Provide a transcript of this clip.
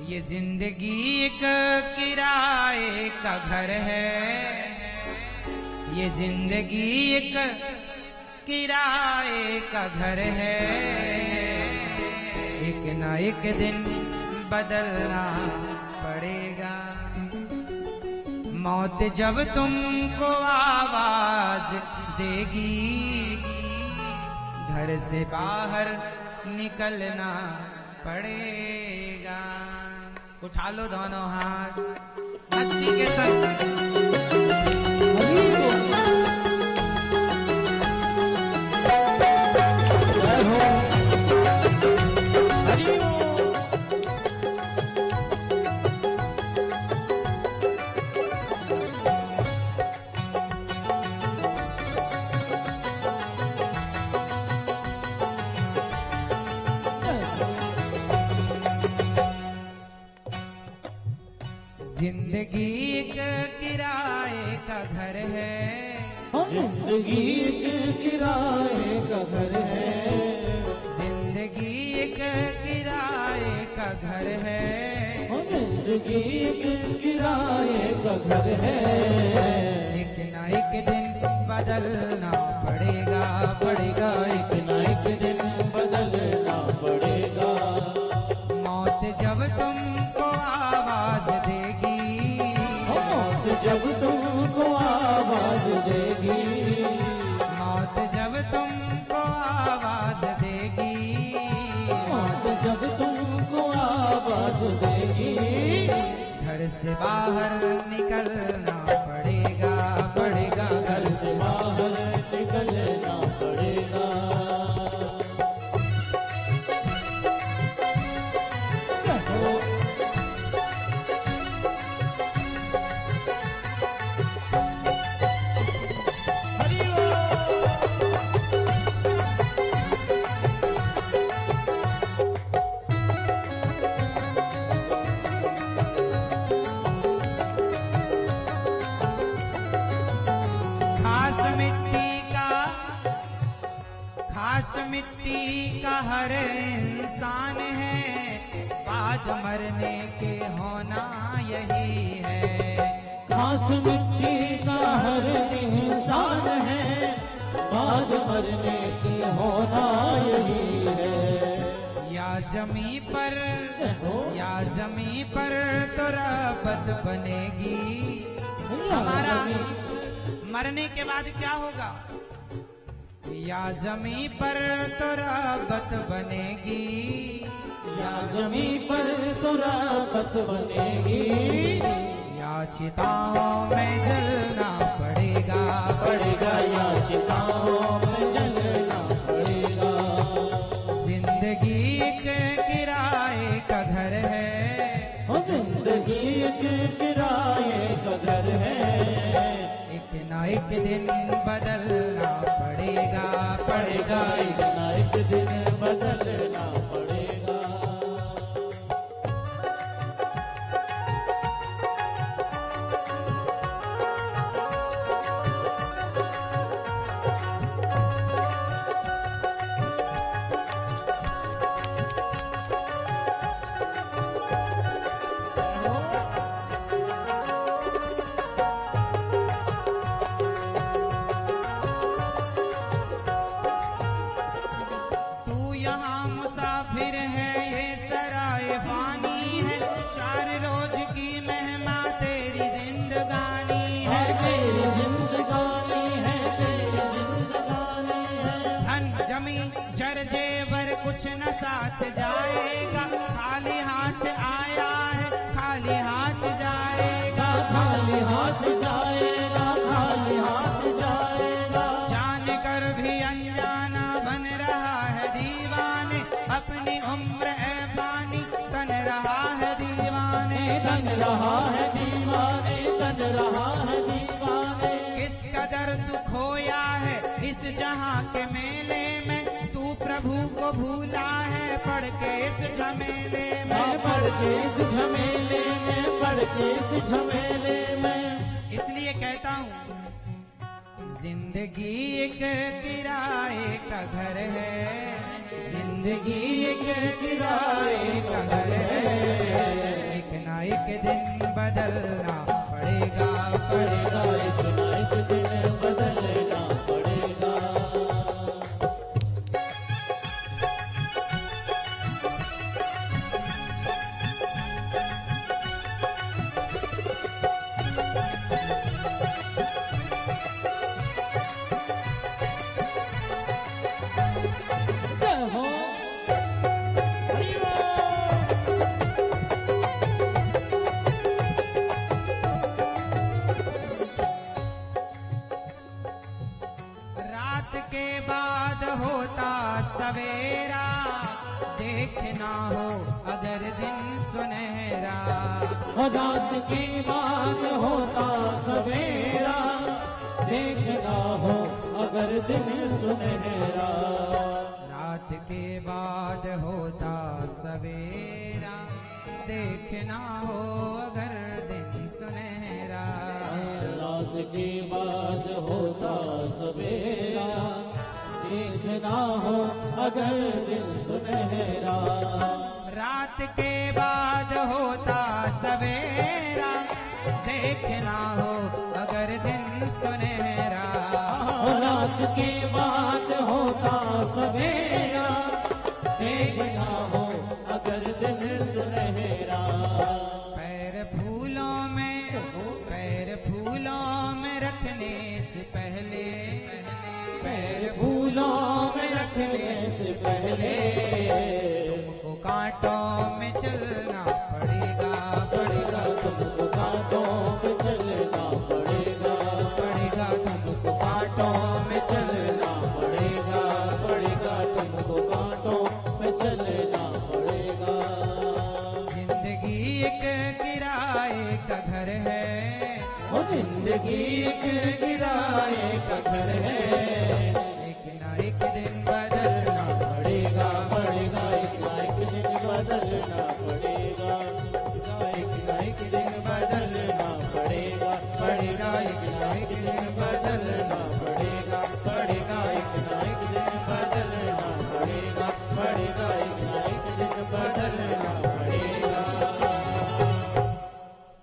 ये जिंदगी एक किराए का घर है, ये जिंदगी एक किराए का घर है। एक ना एक दिन बदलना पड़ेगा। मौत जब तुमको आवाज देगी, घर से बाहर निकलना पड़ेगा। उठा लो दोनों हाथ मस्ती के संग। जिंदगी एक किराए का घर है, जिंदगी एक किराए का घर है। जिंदगी एक किराए का घर है। जिंदगी एक किराए का घर है। एक ना एक दिन बदलना पड़ेगा, पड़ेगा। एक ना एक दिन बदलना पड़ेगा। मौत जब तुमको आवाज देगी, जब तुमको आवाज देगी, मौत जब तुमको आवाज देगी, मौत जब तुमको आवाज देगी, घर से बाहर निकलना पड़ेगा, पड़ेगा। घर से बाहर निकलना पड़ेगा। खास मिट्टी का हर इंसान है, बाद मरने के होना यही है। खास मिट्टी का हर इंसान है, बाद मरने के होना यही है। या जमी पर, या जमी पर तो रब्बत बनेगी। हमारा मरने के बाद क्या होगा? या जमी पर तो रब्बत बनेगी, या जमी पर तो रब्बत बनेगी। या चिताओं में जलना पड़ेगा, पड़ेगा। या चिताओं में जलना पड़ेगा। जिंदगी एक किराए का घर है, जिंदगी एक किराए का घर है। एक ना एक दिन बदलना पड़ेगा, पड़ेगा। एक ना एक दिन बदलना पड़ेगा। मुसाफिर है, ये सराय फानी है, 4 रोज की मेहमा तेरी जिंदगानी है। तेरी जिंदगानी है, तेरी जिंदगानी है। धन जमी जर जेवर कुछ न साथ जाएगा, खाली हाथ आया है, खाली हाथ जाएगा। खाली हाथ जाएगा, खाली हाथ जाएगा। जान कर भी अनजाना बन रहा है दीवाने, अपनी उम्र है पानी तन रहा है दीवाने। तन रहा है दीवाने, तन रहा है दीवाने। किस कदर तू खोया है इस जहां के मेले में, तू प्रभु को भूला है पढ़ के इस झमेले में। पढ़ के इस झमेले में, पढ़ के इस झमेले में। इसलिए कहता हूँ जिंदगी एक किराए का घर है, जिंदगी एक किराए का घर है। देखना हो अगर दिन सुनहरा। रात के बाद होता सवेरा, देखना हो अगर दिन सुनहरा। रात के बाद होता सवेरा, देखना हो अगर दिन सुनहरा। रात के बाद होता सवेरा, देखना हो अगर दिन सुनहरा। रात के बाद होता सवेरा, देखना हो अगर दिन सुनहरा। रात के बाद होता सवेरा, देखना हो अगर दिन सुनहरा। पैर फूलों में रखने से पहले, पैर फूलों में रखने से पहले तुमको कांटों में चलना पड़ेगा, पड़ेगा तुमको कांटों में चलना पड़ेगा, पड़ेगा तुमको कांटों में चलना पड़ेगा, पड़ेगा तुमको कांटों में चलना पड़ेगा। जिंदगी एक किराए का घर है, वो जिंदगी एक किराए का घर है,